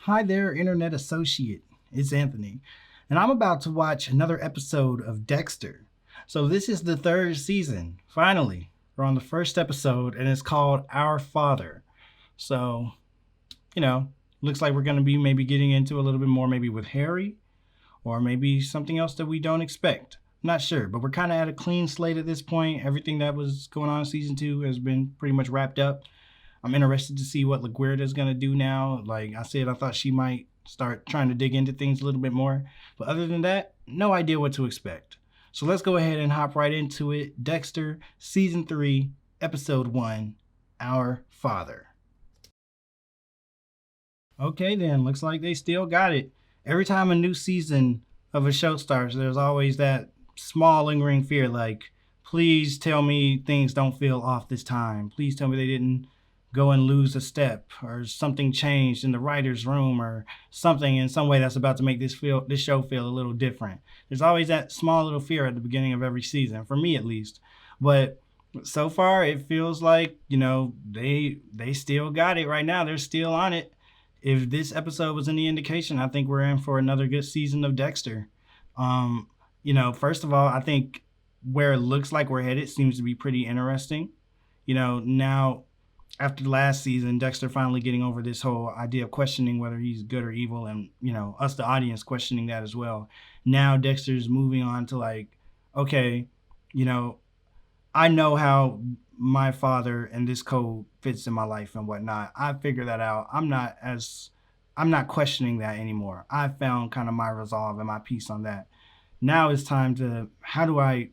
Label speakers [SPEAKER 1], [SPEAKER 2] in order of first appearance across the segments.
[SPEAKER 1] Hi there, Internet Associate. It's Anthony, and I'm about to watch another episode of Dexter. So, this is the third season. Finally, we're on the first episode, and it's called Our Father. So, you know, looks like we're going to be maybe getting into a little bit more, maybe with Harry, or maybe something else that we don't expect. I'm not sure, but we're kind of at a clean slate at this point. Everything that was going on in season two has been pretty much wrapped up. I'm interested to see what LaGuerta's going to do now. Like I said, I thought she might start trying to dig into things a little bit more. But other than that, no idea what to expect. So let's go ahead and hop right into it. Dexter, Season 3, Episode 1, Our Father. Okay then, looks like they still got it. Every time a new season of a show starts, there's always that small lingering fear like, please tell me things don't feel off this time. Please tell me they didn't go and lose a step, or something changed in the writer's room, or something in some way that's about to make this show feel a little different. There's always that small little fear at the beginning of every season, for me at least. But so far it feels like, they still got it right now. They're still on it. If this episode was any indication, I think we're in for another good season of Dexter. First of all, I think where it looks like we're headed seems to be pretty interesting. Now after the last season, Dexter finally getting over this whole idea of questioning whether he's good or evil, and us, the audience, questioning that as well. Now Dexter's moving on to like, okay, I know how my father and this code fits in my life and whatnot. I figured that out. I'm not questioning that anymore. I found kind of my resolve and my peace on that. Now it's time to, how do I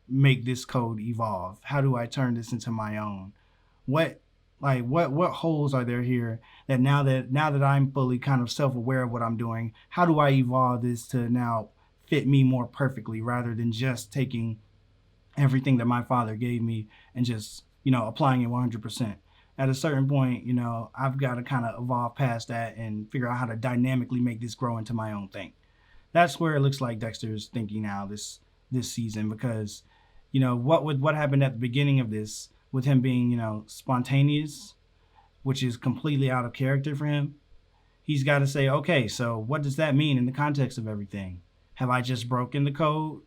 [SPEAKER 1] make this code evolve? How do I turn this into my own? What holes are there here that now that I'm fully kind of self-aware of what I'm doing, how do I evolve this to now fit me more perfectly, rather than just taking everything that my father gave me and just, applying it 100%. At a certain point, I've got to kind of evolve past that and figure out how to dynamically make this grow into my own thing. That's where it looks like Dexter's thinking now this season, because, what happened at the beginning of this with him being, spontaneous, which is completely out of character for him. He's got to say, okay, so what does that mean in the context of everything? Have I just broken the code?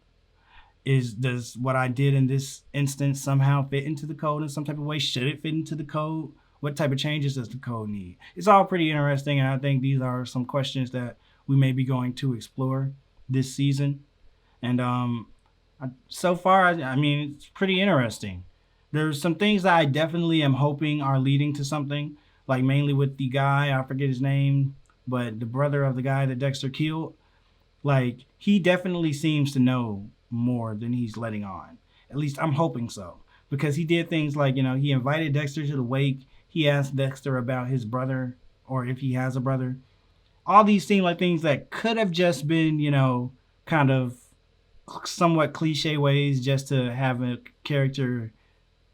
[SPEAKER 1] Does what I did in this instance somehow fit into the code in some type of way? Should it fit into the code? What type of changes does the code need? It's all pretty interesting, and I think these are some questions that we may be going to explore this season. And so far, I mean, it's pretty interesting. There's some things that I definitely am hoping are leading to something, like mainly with the guy, I forget his name, but the brother of the guy that Dexter killed. Like, he definitely seems to know more than he's letting on. At least I'm hoping so. Because he did things like, he invited Dexter to the wake. He asked Dexter about his brother, or if he has a brother. All these seem like things that could have just been, kind of somewhat cliche ways just to have a character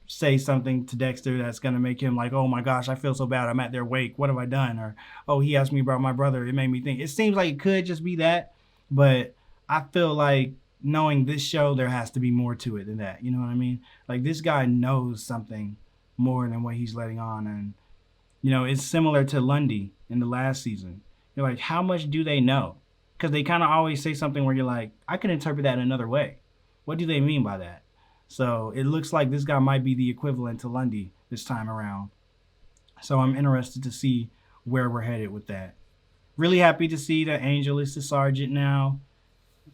[SPEAKER 1] say something to Dexter that's going to make him like, oh my gosh, I feel so bad. I'm at their wake. What have I done? Or, oh, he asked me about my brother. It made me think. It seems like it could just be that. But I feel like, knowing this show, there has to be more to it than that. You know what I mean? Like, this guy knows something more than what he's letting on. And, it's similar to Lundy in the last season. You're like, how much do they know? Because they kind of always say something where you're like, I can interpret that another way. What do they mean by that? So it looks like this guy might be the equivalent to Lundy this time around. So I'm interested to see where we're headed with that. Really happy to see that Angel is the sergeant now.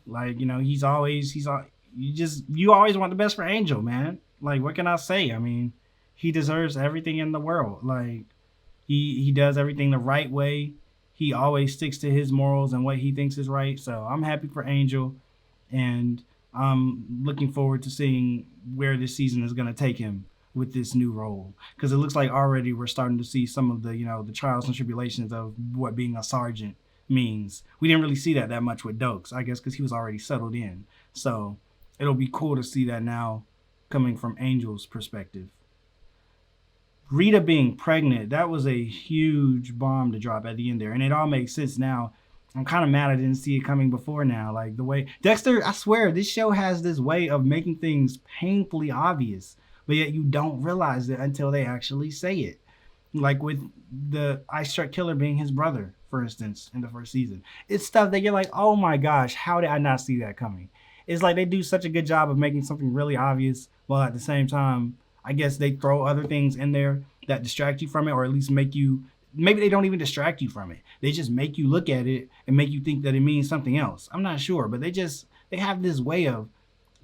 [SPEAKER 1] Like, you always want the best for Angel, man. Like, what can I say? I mean, he deserves everything in the world. Like, he does everything the right way. He always sticks to his morals and what he thinks is right. So I'm happy for Angel, and I'm looking forward to seeing where this season is going to take him with this new role, because it looks like already we're starting to see some of the, the trials and tribulations of what being a sergeant means. We didn't really see that much with Dokes, I guess, because he was already settled in. So it'll be cool to see that now coming from Angel's perspective. Rita being pregnant, that was a huge bomb to drop at the end there, and it all makes sense now. I'm kind of mad I didn't see it coming before now. Like, the way Dexter, I swear, this show has this way of making things painfully obvious, but yet you don't realize it until they actually say it. Like with the Ice Truck Killer being his brother for instance, in the first season. It's stuff that you're like, oh my gosh, how did I not see that coming? It's like they do such a good job of making something really obvious while at the same time, I guess they throw other things in there that distract you from it, or at least make you, maybe they don't even distract you from it. They just make you look at it and make you think that it means something else. I'm not sure, but they have this way of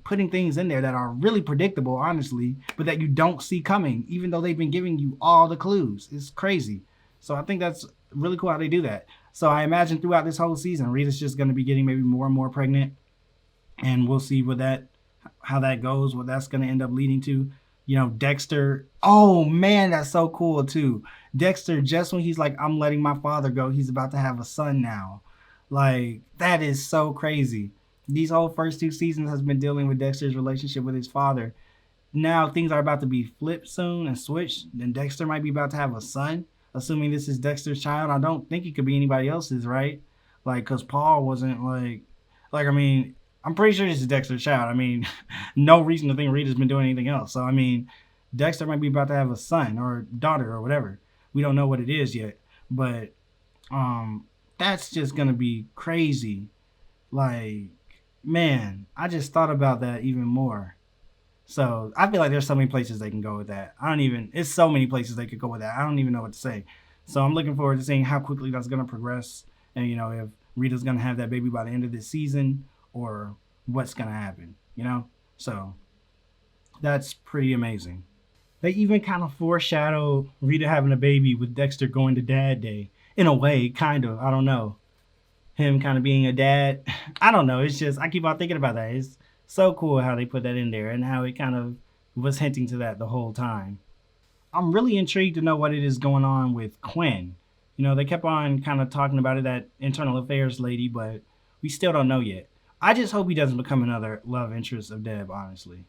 [SPEAKER 1] putting things in there that are really predictable, honestly, but that you don't see coming, even though they've been giving you all the clues. It's crazy. So I think that's really cool how they do that. So I imagine throughout this whole season, Rita's just going to be getting maybe more and more pregnant, and we'll see how that goes, what that's going to end up leading to. You know, Dexter, oh man, that's so cool too. Dexter, just when he's like, I'm letting my father go, he's about to have a son now. Like, that is so crazy. These whole first 2 seasons has been dealing with Dexter's relationship with his father. Now things are about to be flipped soon and switched. Then Dexter might be about to have a son, assuming this is Dexter's child. I don't think it could be anybody else's, right? Like, because Paul wasn't I mean, I'm pretty sure this is Dexter's child. I mean, no reason to think Rita's been doing anything else. So, I mean, Dexter might be about to have a son or daughter or whatever. We don't know what it is yet. But that's just going to be crazy. Like, man, I just thought about that even more. So I feel like there's so many places they can go with that. It's so many places they could go with that. I don't even know what to say. So I'm looking forward to seeing how quickly that's going to progress. And, you know, if Rita's going to have that baby by the end of this season or what's going to happen, you know? So that's pretty amazing. They even kind of foreshadow Rita having a baby with Dexter going to Dad Day. In a way, kind of. I don't know. Him kind of being a dad. I don't know. It's just, I keep on thinking about that. It's so cool how they put that in there and how it kind of was hinting to that the whole time. I'm really intrigued to know what it is going on with Quinn. You know, they kept on kind of talking about it, that internal affairs lady, but we still don't know yet. I just hope he doesn't become another love interest of Deb, honestly.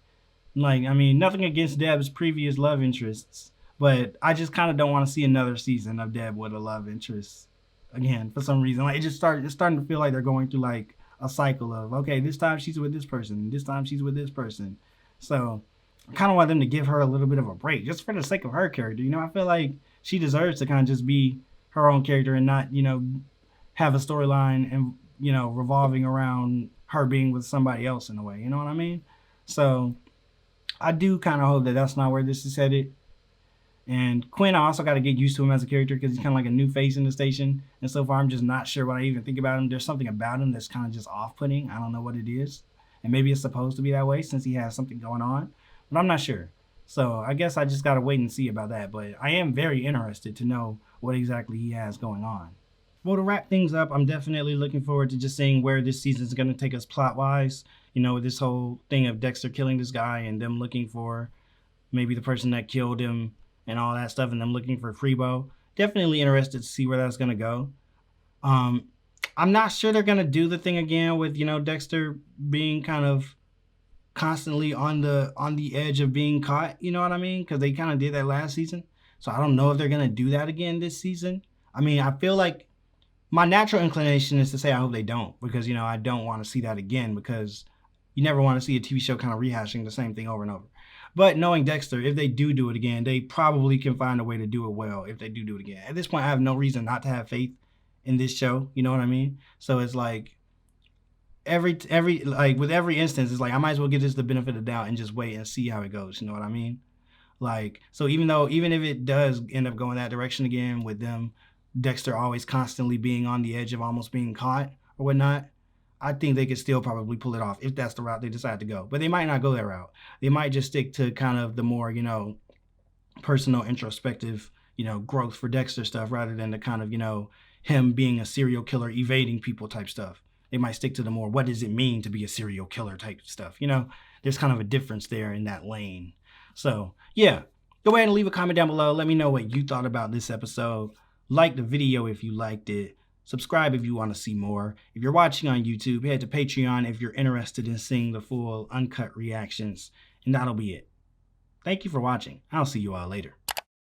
[SPEAKER 1] Like, I mean, nothing against Deb's previous love interests, but I just kind of don't want to see another season of Deb with a love interest again for some reason. Like, it's starting to feel like they're going through like a cycle of, okay, this time she's with this person, this time she's with this person. So I kind of want them to give her a little bit of a break just for the sake of her character. You know, I feel like she deserves to kind of just be her own character and not, you know, have a storyline and, you know, revolving around her being with somebody else in a way. You know what I mean? So I do kind of hope that that's not where this is headed. And Quinn, I also got to get used to him as a character because he's kind of like a new face in the station. And so far, I'm just not sure what I even think about him. There's something about him that's kind of just off-putting. I don't know what it is. And maybe it's supposed to be that way since he has something going on. But I'm not sure. So I guess I just got to wait and see about that. But I am very interested to know what exactly he has going on. Well, to wrap things up, I'm definitely looking forward to just seeing where this season is going to take us plot-wise. You know, with this whole thing of Dexter killing this guy and them looking for maybe the person that killed him and all that stuff, and them looking for Freebo. Definitely interested to see where that's going to go. I'm not sure they're going to do the thing again with, you know, Dexter being kind of constantly on the edge of being caught. You know what I mean? Because they kind of did that last season. So I don't know if they're going to do that again this season. I mean, I feel like my natural inclination is to say I hope they don't, because, you know, I don't want to see that again, because you never want to see a TV show kind of rehashing the same thing over and over. But knowing Dexter, if they do it again, they probably can find a way to do it well if they do it again. At this point, I have no reason not to have faith in this show. You know what I mean? So it's like with every instance, it's like I might as well give this the benefit of the doubt and just wait and see how it goes. You know what I mean? Like, so even if it does end up going that direction again with them, Dexter always constantly being on the edge of almost being caught or whatnot, I think they could still probably pull it off if that's the route they decide to go. But they might not go that route. They might just stick to kind of the more, you know, personal, introspective, you know, growth for Dexter stuff rather than the kind of, you know, him being a serial killer, evading people type stuff. They might stick to the more, what does it mean to be a serial killer type stuff? You know, there's kind of a difference there in that lane. So, yeah, go ahead and leave a comment down below. Let me know what you thought about this episode. Like the video if you liked it. Subscribe if you want to see more. If you're watching on YouTube, head to Patreon if you're interested in seeing the full uncut reactions. And that'll be it. Thank you for watching. I'll see you all later.